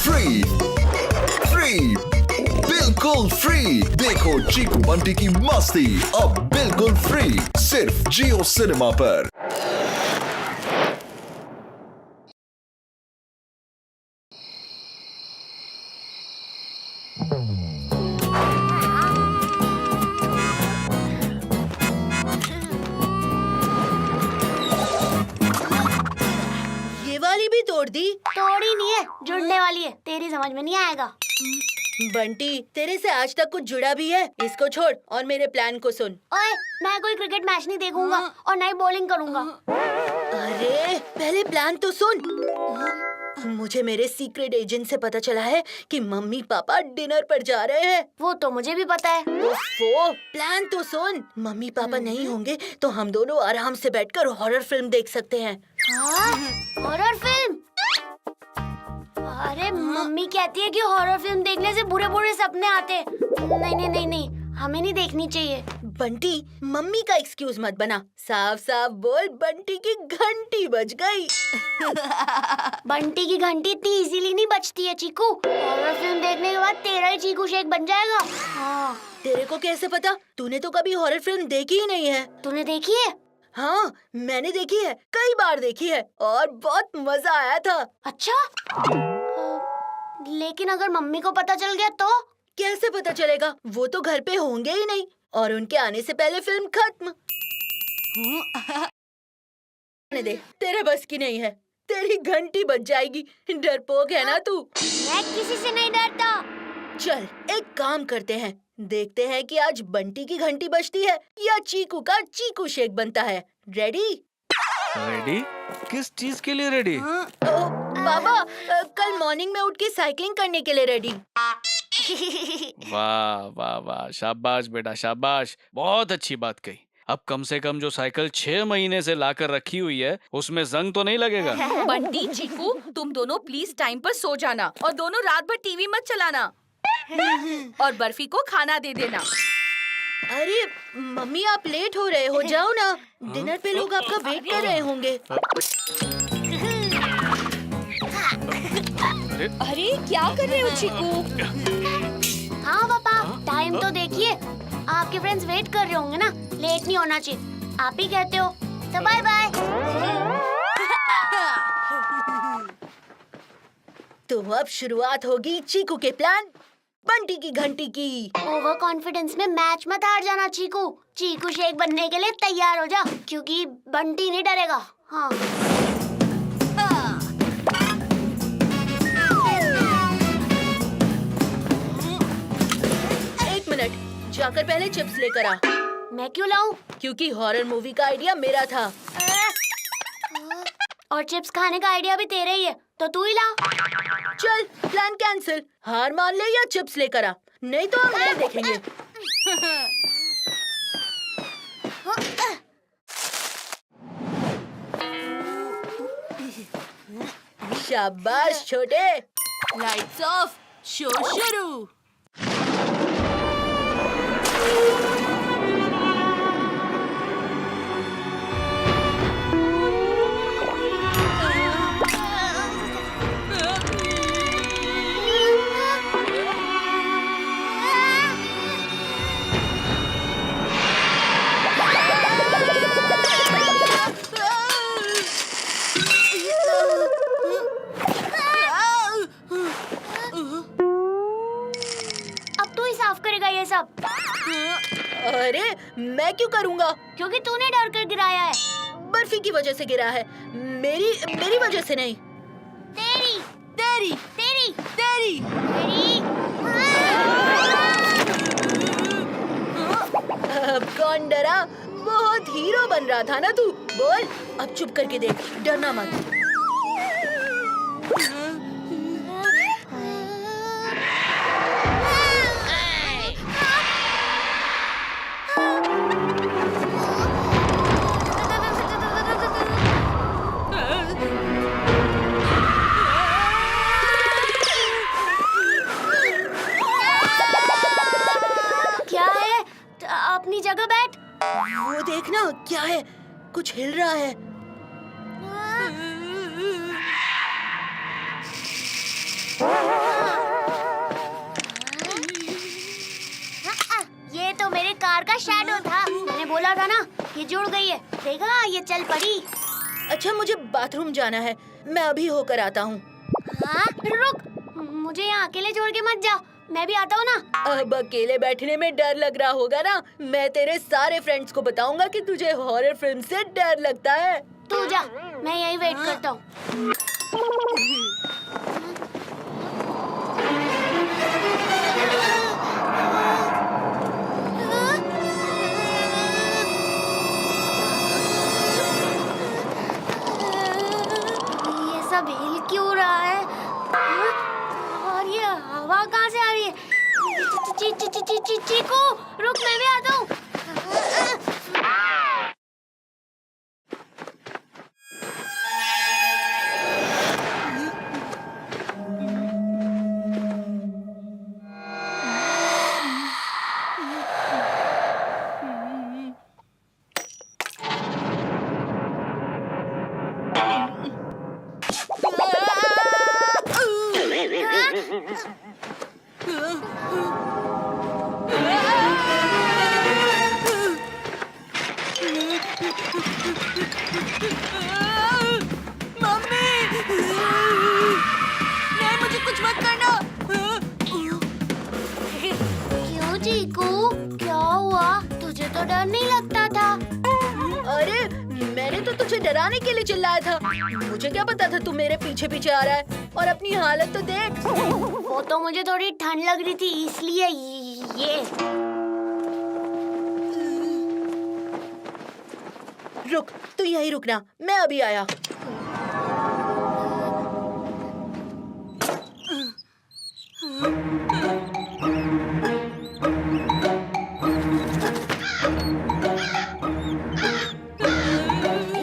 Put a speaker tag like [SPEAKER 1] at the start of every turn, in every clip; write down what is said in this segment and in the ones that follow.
[SPEAKER 1] Free free बिल्कुल free. देखो चीकू बंटी की मस्ती अब बिल्कुल फ्री सिर्फ जियो सिनेमा पर।
[SPEAKER 2] ये वाली भी तोड़ दी।
[SPEAKER 3] तोड़ी नहीं है, जुड़ने वाली है। तेरी समझ में नहीं आएगा।
[SPEAKER 2] बंटी, तेरे से आज तक कुछ जुड़ा भी है? इसको छोड़ और मेरे प्लान को सुन।
[SPEAKER 3] ओए, मैं कोई क्रिकेट मैच नहीं देखूंगा और ना ही बॉलिंग करूंगा।
[SPEAKER 2] अरे पहले प्लान तो सुन। मुझे मेरे सीक्रेट एजेंट से पता चला है कि मम्मी पापा डिनर पर जा रहे हैं।
[SPEAKER 3] वो तो मुझे भी पता है।
[SPEAKER 2] ओफो, प्लान तो सुन। मम्मी पापा नहीं होंगे तो हम दोनों आराम से बैठकर हॉरर फिल्म देख सकते हैं।
[SPEAKER 3] Horror film? अरे मम्मी कहती है कि हॉरर फिल्म देखने से बुरे बुरे सपने आते। नहीं नहीं नहीं नहीं, हमें नहीं देखनी चाहिए।
[SPEAKER 2] बंटी, मम्मी का एक्सक्यूज मत बना। साफ साफ बोल, बंटी की घंटी बज गई।
[SPEAKER 3] बंटी की घंटी इतनी इजीली नहीं बजती है चीकू। हॉरर फिल्म देखने के बाद तेरा ही चीकू शेक बन जाएगा। हाँ।
[SPEAKER 2] तेरे को कैसे पता? तूने तो कभी हॉरर फिल्म देखी ही नहीं है।
[SPEAKER 3] तूने देखी है?
[SPEAKER 2] हाँ, मैंने देखी है, कई बार देखी है और बहुत मजा आया था।
[SPEAKER 3] अच्छा? लेकिन अगर मम्मी को पता चल गया तो?
[SPEAKER 2] कैसे पता चलेगा? वो तो घर पे होंगे ही नहीं और उनके आने से पहले फिल्म खत्म। दे, तेरे बस की नहीं है। तेरी घंटी बज जाएगी। डरपोक है ना तू?
[SPEAKER 3] मैं किसी से नहीं डरता।
[SPEAKER 2] चल एक काम करते हैं, देखते हैं कि आज बंटी की घंटी बजती है या चीकू का चीकू शेक बनता है। रेडी?
[SPEAKER 4] रेडी? किस चीज के लिए रेडी?
[SPEAKER 2] बाबा, कल मॉर्निंग में उठ के साइकिलिंग करने के लिए रेडी।
[SPEAKER 4] वाह वाह वाह, शाबाश बेटा शाबाश, बहुत अच्छी बात कही। अब कम से कम जो साइकिल 6 महीने से लाकर रखी हुई है उसमें जंग तो नहीं लगेगा।
[SPEAKER 5] बंटी, चीकू, तुम दोनों प्लीज टाइम पर सो जाना और दोनों रात भर टीवी मत चलाना। और बर्फी को खाना दे देना।
[SPEAKER 2] अरे मम्मी, आप लेट हो रहे हो, जाओ ना। डिनर पे लोग आपका वेट कर रहे होंगे।
[SPEAKER 5] अरे क्या कर रहे हो चीकू?
[SPEAKER 3] हाँ पापा, टाइम तो देखिए। आपके फ्रेंड्स वेट कर रहे होंगे ना, लेट नहीं होना चाहिए। आप ही कहते हो, तो बाय बाय।
[SPEAKER 2] तो अब शुरुआत होगी चीकू के प्लान बंटी की घंटी की।
[SPEAKER 3] ओवर कॉन्फिडेंस में मैच मत हार जाना चीकू। चीकू शेक बनने के लिए तैयार हो जा, क्योंकि बंटी नहीं डरेगा। हाँ।
[SPEAKER 2] एक मिनट, जाकर पहले चिप्स लेकर आ।
[SPEAKER 3] मैं क्यों लाऊं?
[SPEAKER 2] क्योंकि हॉरर मूवी का आइडिया मेरा था।
[SPEAKER 3] और चिप्स खाने का आइडिया भी तेरा ही है, तो तू ही ला।
[SPEAKER 2] चल, प्लान कैंसिल। हार मान ले या चिप्स लेकर आ, नहीं तो हम नहीं देखेंगे। शाबाश छोटे।
[SPEAKER 5] लाइट्स ऑफ, शो शुरू।
[SPEAKER 3] अब तू ही साफ करेगा ये सब।
[SPEAKER 2] अरे मैं क्यों करूँगा?
[SPEAKER 3] क्योंकि तूने डर कर गिराया है।
[SPEAKER 2] बर्फी की वजह से गिरा है, मेरी वजह से नहीं।
[SPEAKER 3] तेरी
[SPEAKER 5] तेरी
[SPEAKER 3] तेरी
[SPEAKER 5] तेरी
[SPEAKER 3] तेरी।
[SPEAKER 2] अब कौन डरा? बहुत हीरो बन रहा था ना तू। बोल, अब चुप करके देख, डरना मत।
[SPEAKER 3] क्या है? अपनी जगह बैठ।
[SPEAKER 2] वो देखना, क्या है? कुछ हिल रहा है।
[SPEAKER 3] ये तो मेरे कार का शैडो था। मैंने बोला था ना, ये जुड़ गई है। देखा, ये चल पड़ी।
[SPEAKER 2] अच्छा, मुझे बाथरूम जाना है, मैं अभी होकर आता हूँ।
[SPEAKER 3] हाँ, रुक, मुझे यहाँ अकेले छोड़ के मत जा, मैं भी आता हूँ ना।
[SPEAKER 2] अब अकेले बैठने में डर लग रहा होगा ना। मैं तेरे सारे फ्रेंड्स को बताऊंगा कि तुझे हॉरर फिल्म से डर लगता है।
[SPEAKER 3] तू जा, मैं यहीं वेट करता हूँ। ये सब हिल क्यों रहा है? और ये हवा कहाँ से आ रही है? चीकू, रुक, मैं भी आता हूँ।
[SPEAKER 5] मुझे कुछ मत करना।
[SPEAKER 3] क्यों चीकू, क्या हुआ? तुझे तो डर नहीं लगता था।
[SPEAKER 2] अरे, मैंने तो तुझे डराने के लिए चिल्लाया था। मुझे क्या पता था तू मेरे पीछे पीछे आ रहा है। और अपनी हालत तो देख।
[SPEAKER 3] वो तो मुझे थोड़ी ठंड लग रही थी, इसलिए ये।
[SPEAKER 2] रुक, तू यहीं रुकना, मैं अभी आया।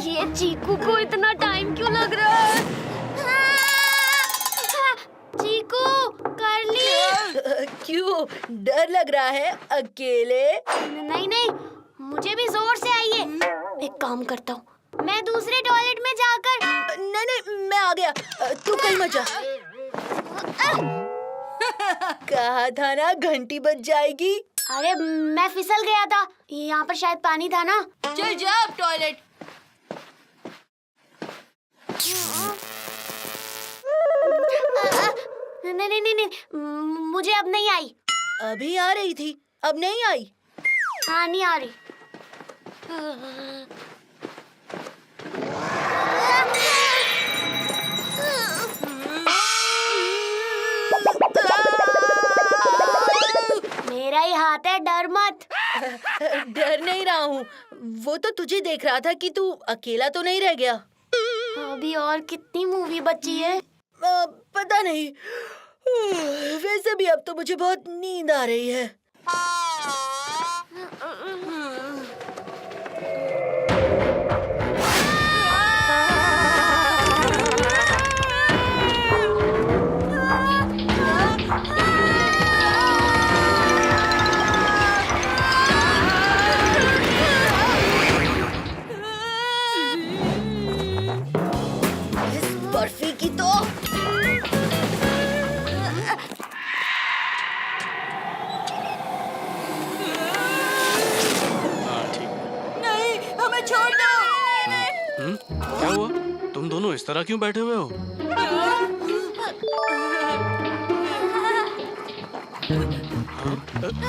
[SPEAKER 3] ये चीकू को इतना टाइम क्यों लग रहा है? चीकू, कर ली?
[SPEAKER 2] क्यों, डर लग रहा है अकेले?
[SPEAKER 3] नहीं नहीं, मुझे भी जोर से आई है। एक काम करता हूँ, मैं दूसरे टॉयलेट में जाकर।
[SPEAKER 2] नहीं नहीं, मैं आ गया, तू कहीं मत जा। कहा था ना घंटी बज जाएगी।
[SPEAKER 3] अरे, मैं फिसल गया था, यहाँ पर शायद पानी था ना।
[SPEAKER 5] चल जा अब टॉयलेट।
[SPEAKER 3] नहीं नहीं नहीं नहीं, मुझे अब नहीं आई।
[SPEAKER 2] अभी आ रही थी, अब नहीं आई।
[SPEAKER 3] हाँ, नहीं आ रही। मेरा ही हाथ है, डर मत।
[SPEAKER 2] डर नहीं रहा हूँ, वो तो तुझे देख रहा था कि तू अकेला तो नहीं रह गया।
[SPEAKER 3] अभी और कितनी मूवी बची है?
[SPEAKER 2] पता नहीं। वैसे भी अब तो मुझे बहुत नींद आ रही है। इस बर्फी की तो
[SPEAKER 4] हाँ ठीक है।
[SPEAKER 5] नहीं, हमें छोड़ दो।
[SPEAKER 4] क्या हुआ? तुम दोनों इस तरह क्यों बैठे हुए हो?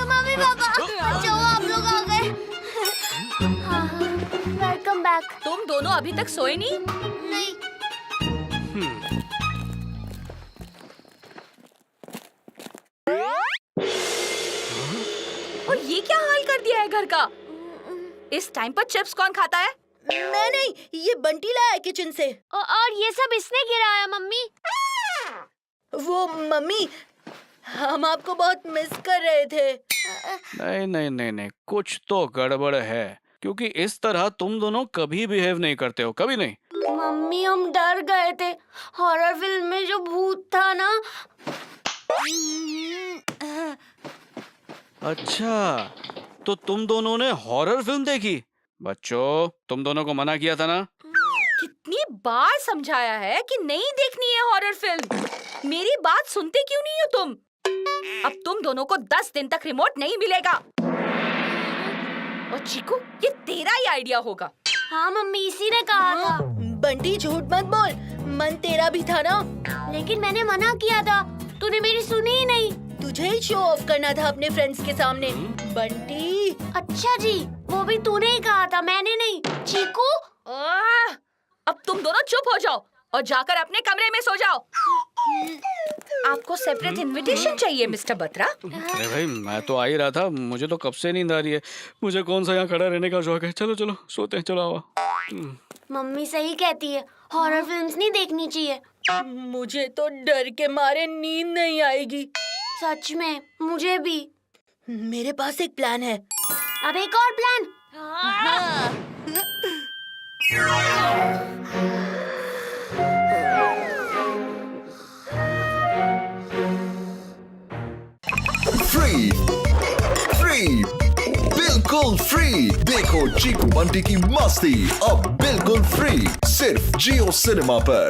[SPEAKER 3] मम्मी पापा, बचाओ, आप लोग आ गए। Welcome back.
[SPEAKER 5] तुम दोनों अभी तक सोए नहीं?
[SPEAKER 3] नहीं,
[SPEAKER 5] और ये क्या हाल कर दिया है घर का? इस टाइम पर चिप्स कौन खाता है?
[SPEAKER 2] मैं नहीं, ये बंटी लाया किचन से।
[SPEAKER 3] और ये सब इसने गिराया मम्मी।
[SPEAKER 2] वो मम्मी, हम आपको बहुत मिस कर रहे थे।
[SPEAKER 4] नहीं नहीं नहीं नहीं, कुछ तो गड़बड़ है, क्योंकि इस तरह तुम दोनों कभी बिहेव नहीं करते हो, कभी नहीं।
[SPEAKER 3] मम्मी, हम डर गए थे। हॉरर फिल्म में जो भूत था ना।
[SPEAKER 4] अच्छा, तो तुम दोनों ने हॉरर फिल्म देखी? बच्चों, तुम दोनों को मना किया था ना?
[SPEAKER 5] कितनी बार समझाया है कि नहीं देखनी है हॉरर फिल्म। मेरी बात सुनते क्यों नहीं हो तुम? अब तुम दोनों को 10 दिन तक रिमोट नहीं मिलेगा। और चीकू, ये तेरा ही आइडिया होगा।
[SPEAKER 3] हाँ मम्मी, इसी ने कहा था।
[SPEAKER 2] बंटी झूठ मत बोल, मन तेरा भी था ना।
[SPEAKER 3] लेकिन मैंने मना किया था, तूने मेरी सुनी ही नहीं।
[SPEAKER 2] तुझे ही शो ऑफ करना था अपने फ्रेंड्स के सामने। बंटी
[SPEAKER 3] अच्छा जी, वो भी तूने ही कहा था, मैंने नहीं। चीकू,
[SPEAKER 5] अब तुम दोनों चुप हो जाओ और जाकर अपने कमरे में सो जाओ। आपको सेपरेट इनविटेशन चाहिए मिस्टर बत्रा?
[SPEAKER 4] अरे भाई, मैं तो आ ही रहा था, मुझे तो कब से नींद आ रही है। मुझे कौन सा यहाँ खड़ा रहने का शौक है। चलो चलो सोते हैं, चलो आओ।
[SPEAKER 3] मम्मी सही कहती है, हॉरर फिल्म्स नहीं देखनी चाहिए।
[SPEAKER 2] मुझे तो डर के मारे नींद नहीं आएगी।
[SPEAKER 3] सच में, मुझे भी।
[SPEAKER 2] मेरे पास एक प्लान है।
[SPEAKER 3] अब एक और प्लान।
[SPEAKER 1] फ्री बिल्कुल फ्री। देखो चीकू बंटी की मस्ती अब बिल्कुल फ्री, सिर्फ जियो सिनेमा पर।